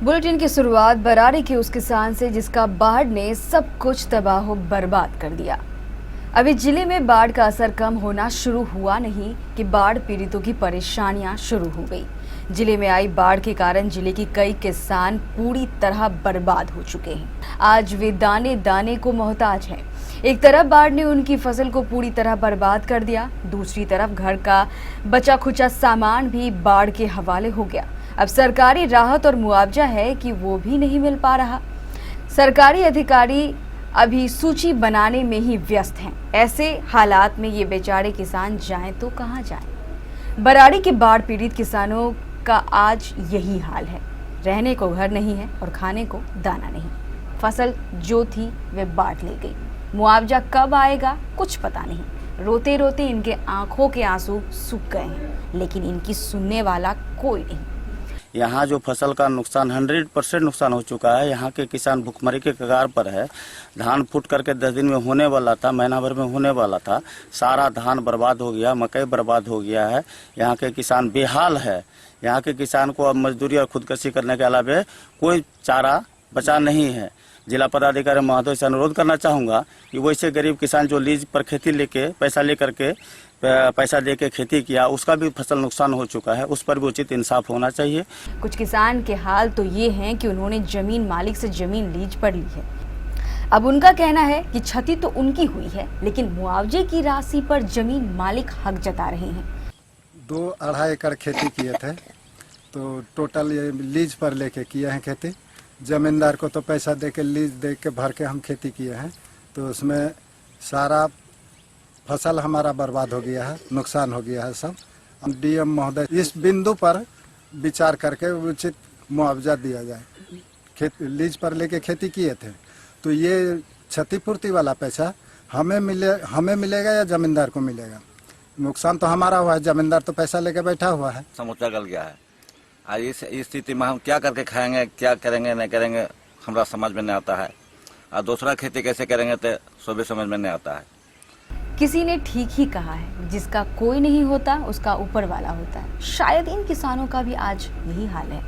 Bulletin की शुरुआत बरारी के उस किसान से जिसका बाढ़ ने सब कुछ तबाह बर्बाद कर दिया। अभी जिले में बाढ़ का असर कम होना शुरू हुआ नहीं कि बाढ़ पीड़ितों की परेशानियां शुरू हो गई। जिले में आई बाढ़ के कारण जिले के कई किसान पूरी तरह बर्बाद हो चुके हैं। आज वे दाने दाने को मोहताज हैं। एक तरफ बाढ़ ने उनकी फसल को पूरी तरह बर्बाद कर दिया, दूसरी तरफ घर का बचा खुचा सामान भी बाढ़ के हवाले हो गया। अब सरकारी राहत और मुआवजा है कि वो भी नहीं मिल पा रहा। सरकारी अधिकारी अभी सूची बनाने में ही व्यस्त हैं। ऐसे हालात में ये बेचारे किसान जाएं तो कहां जाएं। बरारी के बाढ़ पीड़ित किसानों का आज यही हाल है। रहने को घर नहीं है और खाने को दाना नहीं। फसल जो थी वे बाढ़ ले गई। मुआवजा कब आएगा कुछ पता नहीं। रोते रोते इनके आंखों के आंसू सूख गए हैं, लेकिन इनकी सुनने वाला कोई नहीं। यहाँ जो फसल का नुकसान 100% नुकसान हो चुका है। यहाँ के किसान भुखमरी के कगार पर है। धान फूट करके 10 दिन में होने वाला था, महीना भर में होने वाला था। सारा धान बर्बाद हो गया, मकई बर्बाद हो गया है। यहाँ के किसान बेहाल है। यहाँ के किसान को अब मजदूरी और खुदकशी करने के अलावा कोई चारा बचा नहीं है। जिला पदाधिकारी महोदय से अनुरोध करना चाहूँगा कि वैसे गरीब किसान जो लीज पर खेती लेके पैसा दे के खेती किया, उसका भी फसल नुकसान हो चुका है, उस पर भी उचित इंसाफ होना चाहिए। कुछ किसान के हाल तो ये हैं कि उन्होंने जमीन मालिक से जमीन लीज पर ली है। अब उनका कहना है कि क्षति तो उनकी हुई है, लेकिन मुआवजे की राशि पर जमीन मालिक हक जता रहे हैं। 2-2.5 एकड़ खेती किए थे, तो टोटल ये लीज पर लेके किए हैं खेती। जमींदार को तो पैसा दे के लीज दे के भर के हम खेती किए हैं, तो उसमें सारा फसल हमारा बर्बाद हो गया है, नुकसान हो गया है सब। डीएम महोदय इस बिंदु पर विचार करके उचित मुआवजा दिया जाए। लीज पर लेके खेती किए थे, तो ये क्षतिपूर्ति वाला पैसा हमें मिलेगा या जमींदार को मिलेगा? नुकसान तो हमारा हुआ है, जमींदार तो पैसा लेके बैठा हुआ है। समूचा गल गया है। आज इस स्थिति में हम क्या करके खाएंगे, क्या करेंगे नहीं करेंगे, हमारा समझ में नहीं आता है। और दूसरा खेती कैसे करेंगे तो सो भी समझ में नहीं आता है। किसी ने ठीक ही कहा है, जिसका कोई नहीं होता उसका ऊपर वाला होता है। शायद इन किसानों का भी आज यही हाल है।